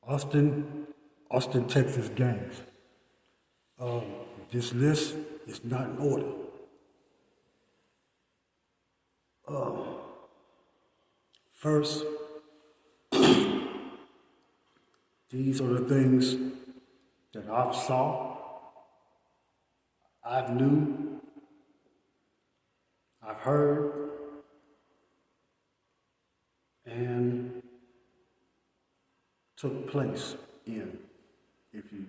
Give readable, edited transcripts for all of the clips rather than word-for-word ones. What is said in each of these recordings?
Austin, Texas gangs. Um, this list is not in order. First, these are the things that I've saw, I've knew, I've heard, and took place in, if you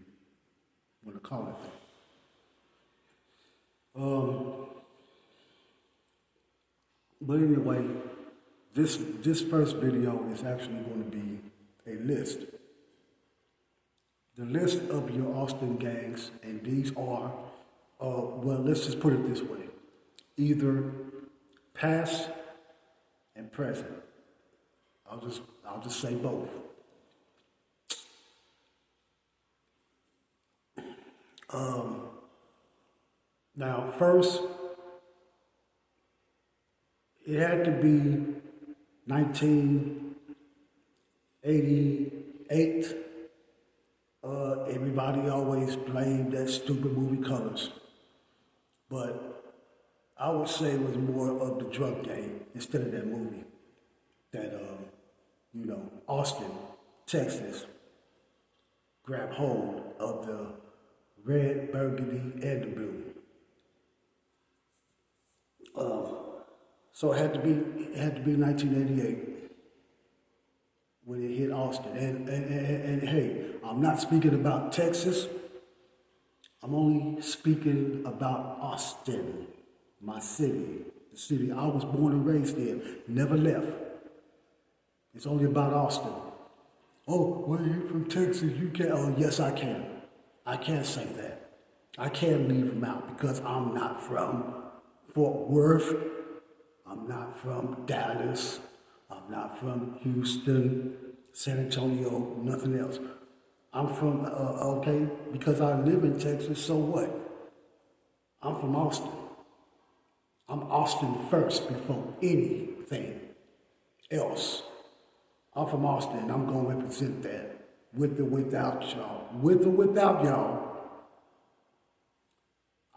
want to call it that. But anyway, this first video is actually going to be a list. The list of your Austin gangs, and these are, well, let's just put it this way. Either past and present. I'll just say both. Now, first, it had to be 1988. Everybody always blamed that stupid movie Colors, but I would say it was more of the drug game instead of that movie. That Austin, Texas, grabbed hold of the red, burgundy, and the blue. So it had to be 1988 when it hit Austin. And hey, I'm not speaking about Texas. I'm only speaking about Austin, my city, the city I was born and raised in, never left. It's only about Austin. Oh, well, you from Texas, you can't. Oh, yes, I can. I can't say that. I can't leave them out because I'm not from Fort Worth. I'm not from Dallas. I'm not from Houston, San Antonio, nothing else. I'm from, okay, because I live in Texas, so what? I'm from Austin. I'm Austin first before anything else. I'm from Austin, and I'm going to represent that with or without y'all. With or without y'all,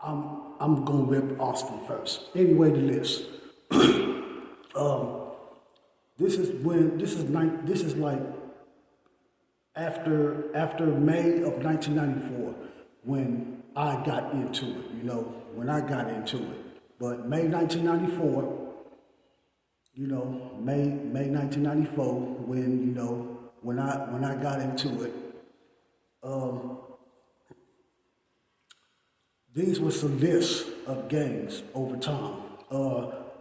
I'm going to rep Austin first. Anyway, the list. This is like after May of 1994 when I got into it, when I got into it. But May 1994, May 1994 when I got into it, these were some lists of gangs over time.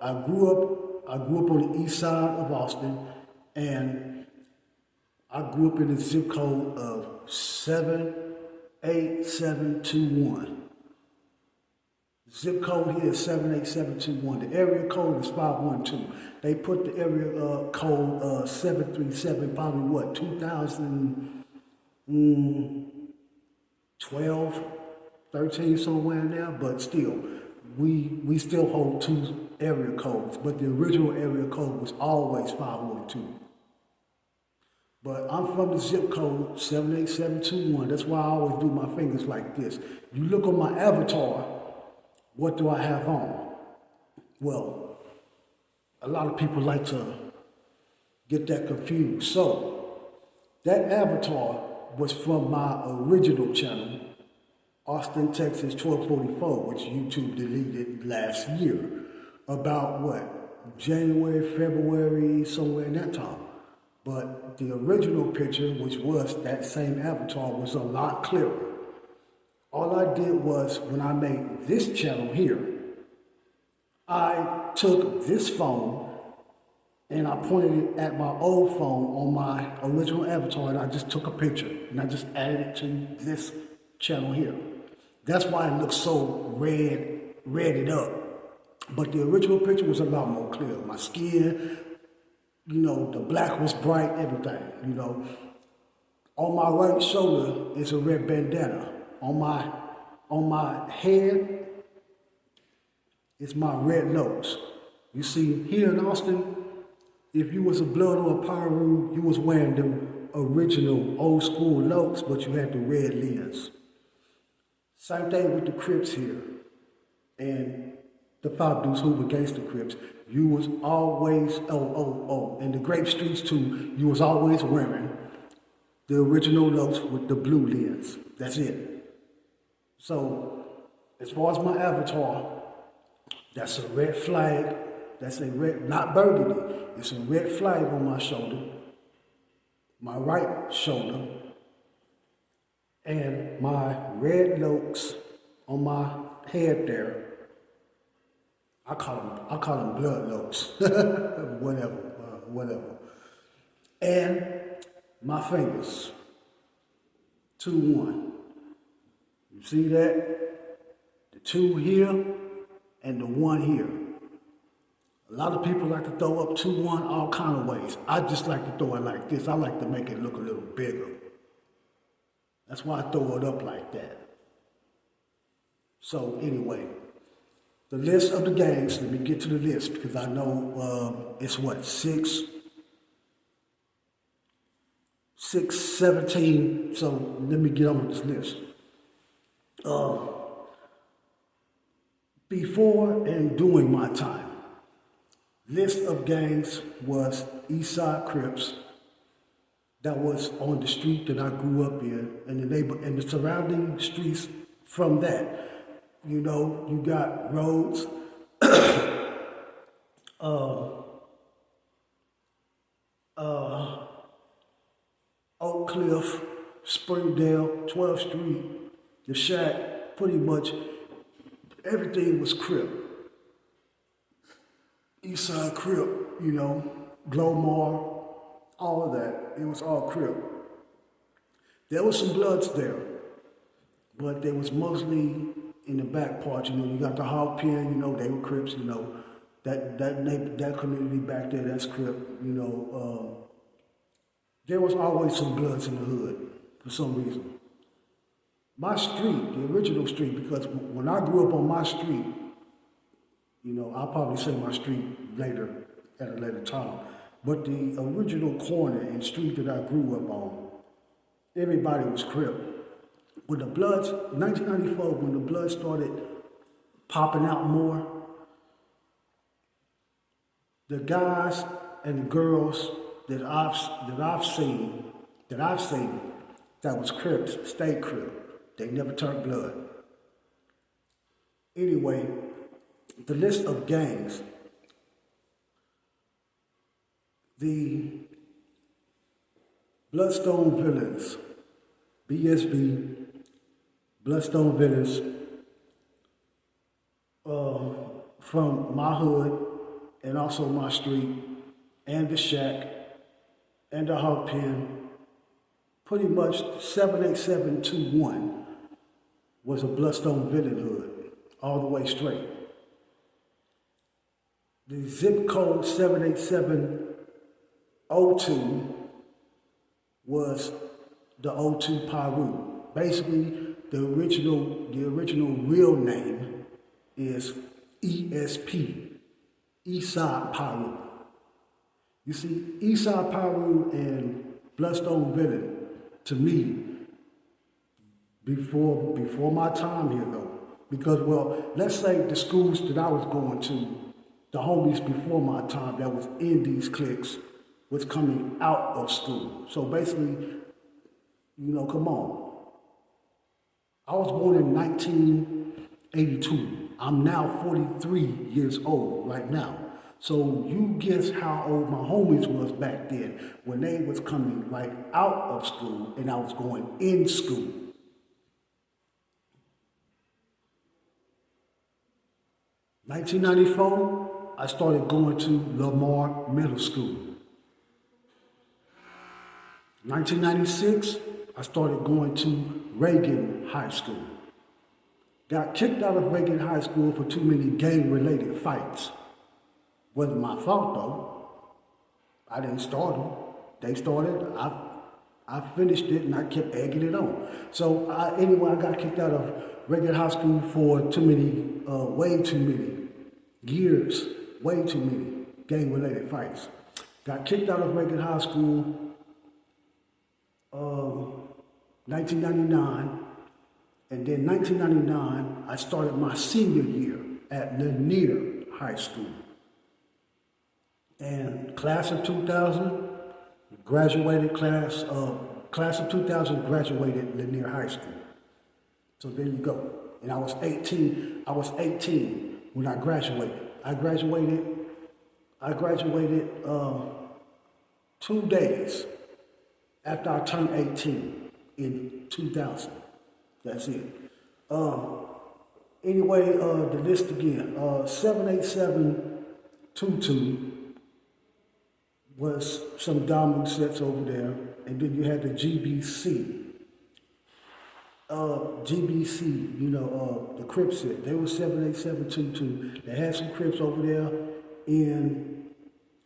I grew up on the east side of Austin, and I grew up in the zip code of 78721. The zip code here is 78721. The area code is 512. They put the area code 737, probably what, 2012, 13, somewhere in there, but still. We still hold two area codes, but the original area code was always 512. But I'm from the zip code 78721. That's why I always do my fingers like this. You look on my avatar, what do I have on? Well, a lot of people like to get that confused. So, that avatar was from my original channel, Austin, Texas 1244, which YouTube deleted last year. About what? January, February, somewhere in that time. But the original picture, which was that same avatar, was a lot clearer. All I did was, when I made this channel here, I took this phone and I pointed it at my old phone on my original avatar, and I just took a picture and I just added it to this channel here. That's why it looks so redded up. But the original picture was a lot more clear. My skin, the black was bright, everything, On my right shoulder is a red bandana. On my head is my red nose. You see, here in Austin, if you was a blood or a Piru, you was wearing them original old school looks, but you had the red lens. Same thing with the Crips here. And the Five Deuce Hoover Gangster Crips. You was always, in the Grape Streets too, you was always wearing the original looks with the blue lens. That's it. So, as far as my avatar, that's a red flag. That's a red, not burgundy. It's a red flag on my shoulder, my right shoulder, and my red lokes on my head there. I call them blood lokes, whatever. And my fingers, 2-1. You see that? The 2 here and the 1 here. A lot of people like to throw up 2-1 all kind of ways. I just like to throw it like this. I like to make it look a little bigger. That's why I throw it up like that. So anyway, the list of the gangs, let me get to the list because I know it's what, 17, so let me get on with this list. Before and during my time, list of gangs was Eastside Crips. That was on the street that I grew up in, and the surrounding streets from that. You know, you got Rhodes, Oak Cliff, Springdale, 12th Street, the Shack, pretty much everything was Crip. Eastside Crip, you know, Glomar, all of that. It was all Crip. There was some Bloods there, but they was mostly in the back part. You know, you got the Hog Pen, you know, they were Crips, you know. That community back there, that's Crip, you know. There was always some Bloods in the hood for some reason. My street, the original street, because when I grew up on my street, you know, I'll probably say my street later, at a later time. But the original corner and street that I grew up on, everybody was Crip. When the Bloods, 1994, when the Bloods started popping out more, the guys and the girls that I've seen that was Crips stayed Crip. They never turned Blood. Anyway, the list of gangs. The Bloodstone Villains, BSV, Bloodstone Villains, from my hood and also my street and the Shack and the Hog Pen, pretty much 78721 was a Bloodstone Villain hood, all the way straight. The zip code 78702 was the 02 Piru. Basically, the original real name is ESP, Eastside Piru. You see, Eastside Piru and Bloodstone Villain, to me, before my time here though, because, well, let's say the schools that I was going to, the homies before my time that was in these cliques was coming out of school. So basically, you know, come on. I was born in 1982. I'm now 43 years old right now. So you guess how old my homies was back then when they was coming right out of school and I was going in school. (1994), I started going to Lamar Middle School. 1996, I started going to Reagan High School. Got kicked out of Reagan High School for too many gang-related fights. Wasn't my fault though. I didn't start them. They started, I finished it and I kept egging it on. So anyway, I got kicked out of Reagan High School for way too many years, way too many gang-related fights. Got kicked out of Reagan High School 1999, and then 1999, I started my senior year at Lanier High School. And class of 2000, class of 2000 graduated Lanier High School. So there you go. And I was 18 when I graduated. I graduated 2 days after I turned 18 in 2000. That's it. Anyway, the list again. 78722 was some domino sets over there. And then you had the GBC. The Crip set. They were 78722. They had some Crips over there. And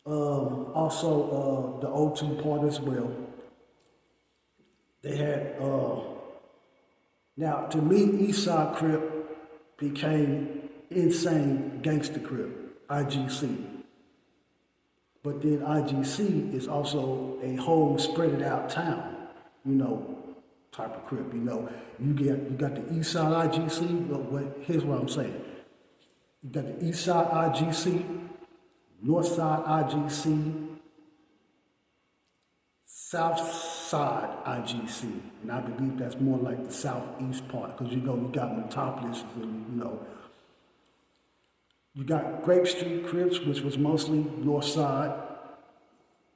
also the O2 part as well. They had, now to me, Eastside Crip became Insane Gangster Crip, IGC. But then IGC is also a whole spread it out town, type of Crip. You got the Eastside IGC, but here's what I'm saying. You got the Eastside IGC, Northside IGC, Southside IGC, and I believe that's more like the southeast part, because you got Metropolis, you got Grape Street Crips, which was mostly North Side,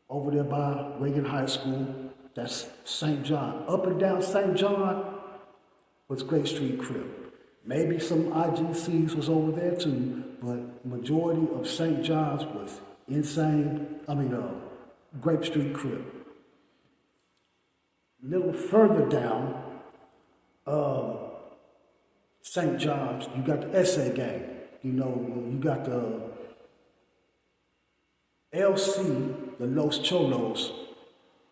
over there by Reagan High School. That's St. John. Up and down St. John was Grape Street Crip. Maybe some IGCs was over there too, but majority of St. John's was Grape Street Crip. A little further down, St. John's, you got the SA gang. You got the LC, the Los Cholos,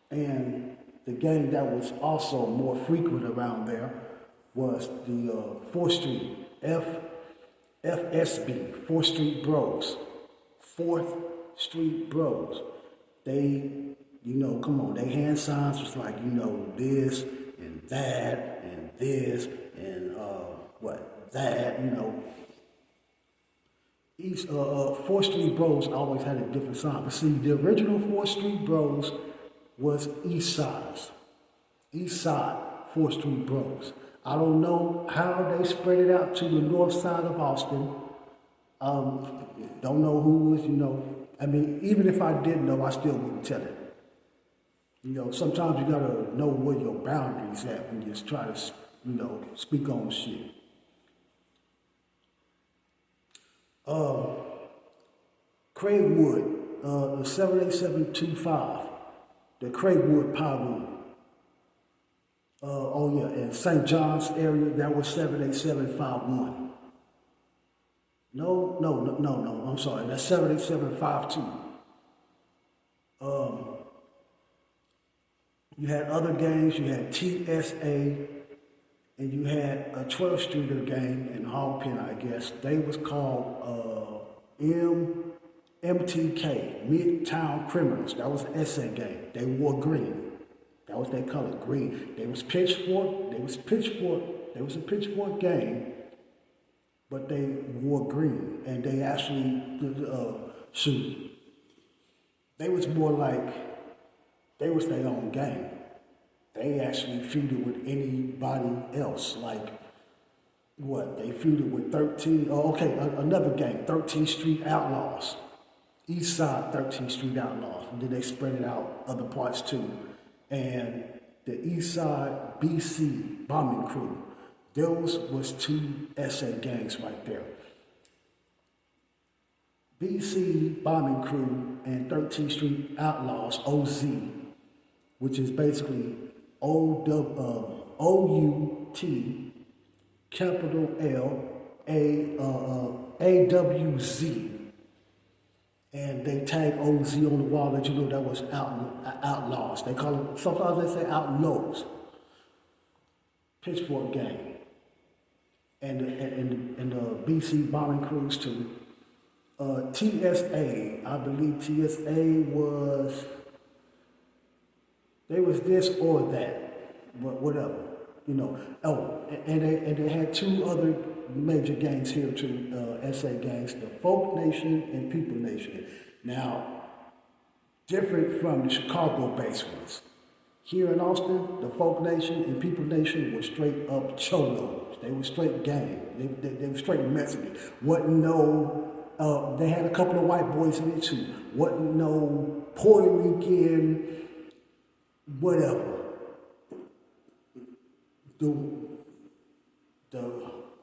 and the gang that was also more frequent around there was the 4th Street, FSB, 4th Street Bros. 4th Street Bros. They, their hand signs was like, this and that and this and that, Each 4th Street Bros always had a different sign. But see, the original 4th Street Bros was East Side 4th Street Bros. I don't know how they spread it out to the north side of Austin. Don't know who was, even if I did know, I still wouldn't tell it. Sometimes you gotta know where your boundaries at when you just try to, speak on shit. Craigwood, 78725, the Craigwood Power Room. In St. John's area, that was 78751. No, I'm sorry, that's 78752. You had other gangs, you had TSA, and you had a 12th Streeter gang in Hogpen, I guess. They was called MTK, Midtown Criminals. That was an SA gang. They wore green. That was their color, green. They was a pitchfork gang, but they wore green. And they actually, they was more like, they was their own gang. They actually feuded with anybody else. Like, they feuded with another gang, 13th Street Outlaws. East Side 13th Street Outlaws. And then they spread it out other parts too. And the East Side BC Bombing Crew. Those was 2 SA gangs right there. BC Bombing Crew and 13th Street Outlaws, OZ, which is basically OUT, capital L, AWZ. And they tag OZ on the wall, let you know that was outlaws. They call it, sometimes they say outlaws. Pitchfork gang. And the BC bombing crews too. TSA, I believe TSA was They was this or that, whatever, you know. Oh, and they had two other major gangs here too, SA gangs, the Folk Nation and People Nation. Now, different from the Chicago-based ones. Here in Austin, the Folk Nation and People Nation were straight up cholos. They were straight gang. They were straight Mexican. Wasn't no, they had a couple of white boys in it too. Wasn't no Puerto Rican, whatever. The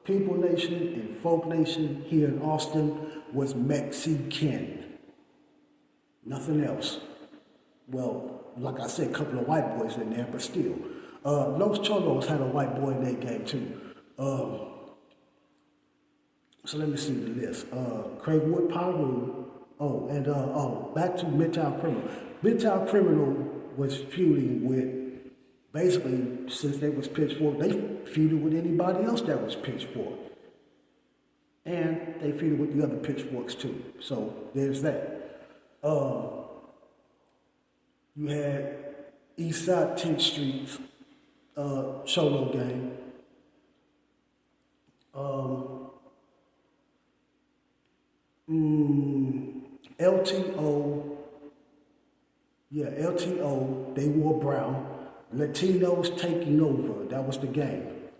People Nation and Folk Nation here in Austin was Mexican. Nothing else. Well, like I said, a couple of white boys in there, but still. Los Cholos had a white boy in their gang too. So let me see the list. Craigwood Piru. Back to Midtown Criminal. Midtown Criminal was feuding with, basically, since they was Pitchfork, they feuded with anybody else that was Pitchfork. And they feuded with the other Pitchforks too. So there's that. You had Eastside 10th Street's Cholo gang. LTO, they wore brown. Latinos taking over, that was the gang.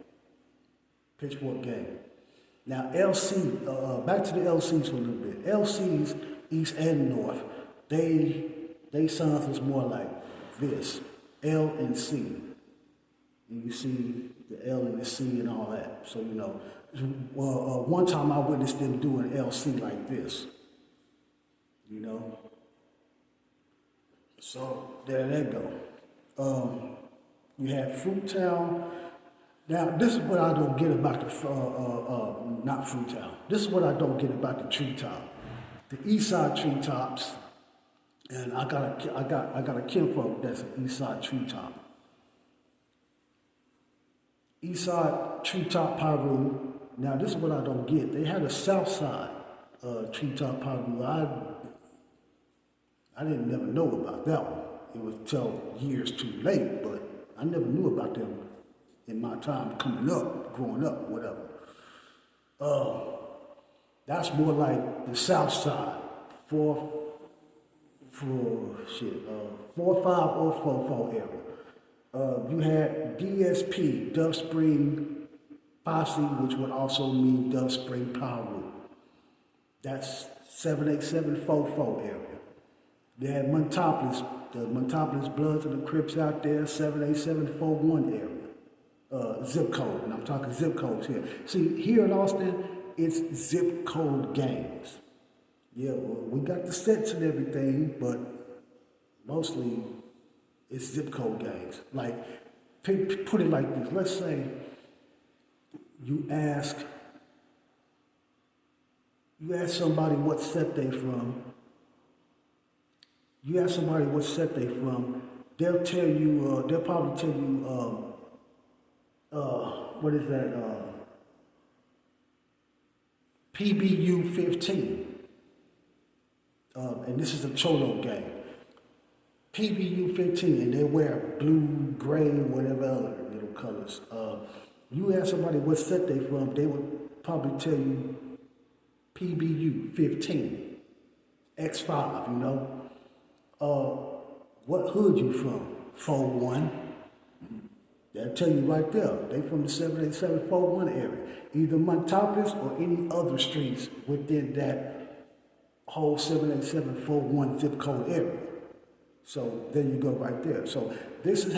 Pitchfork gang. Now LC, back to the LCs for a little bit. LCs, East and North, they sounds was more like this, L and C. And you see the L and the C and all that. So, you know, one time I witnessed them doing LC like this, you know. So there they go. You have Fruitown. Now, this is what I don't get about the, not Fruitown. This is what I don't get about the treetop. The Eastside treetops, and I got a kinfolk that's an Eastside treetop. Eastside treetop Piru. Now, this is what I don't get. They had a Southside treetop Piru. I didn't never know about that one. It was till years too late, but I never knew about them in my time coming up, growing up, whatever. That's more like the South Side, 45044 area. You had DSP, Dove Spring Posse, which would also mean Dove Spring Piru. That's 78744 area. They had Montopolis, the Montopolis Bloods and the Crips out there, 78741 area. Zip code, and I'm talking zip codes here. See, here in Austin, it's zip code gangs. Yeah, well, we got the sets and everything, but mostly it's zip code gangs. Like, put it like this. Let's say you ask somebody what set they from. You ask somebody what set they from, they'll tell you, they'll probably tell you, what is that? PBU 15. And this is a Cholo gang. PBU 15, and they wear blue, gray, whatever other little colors. You ask somebody what set they from, they would probably tell you PBU 15. X5, you know. What hood you from? 41. They'll tell you right there. They from the 78741 area. Either Montopolis or any other streets within that whole 78741 zip code area. So there you go right there. So this is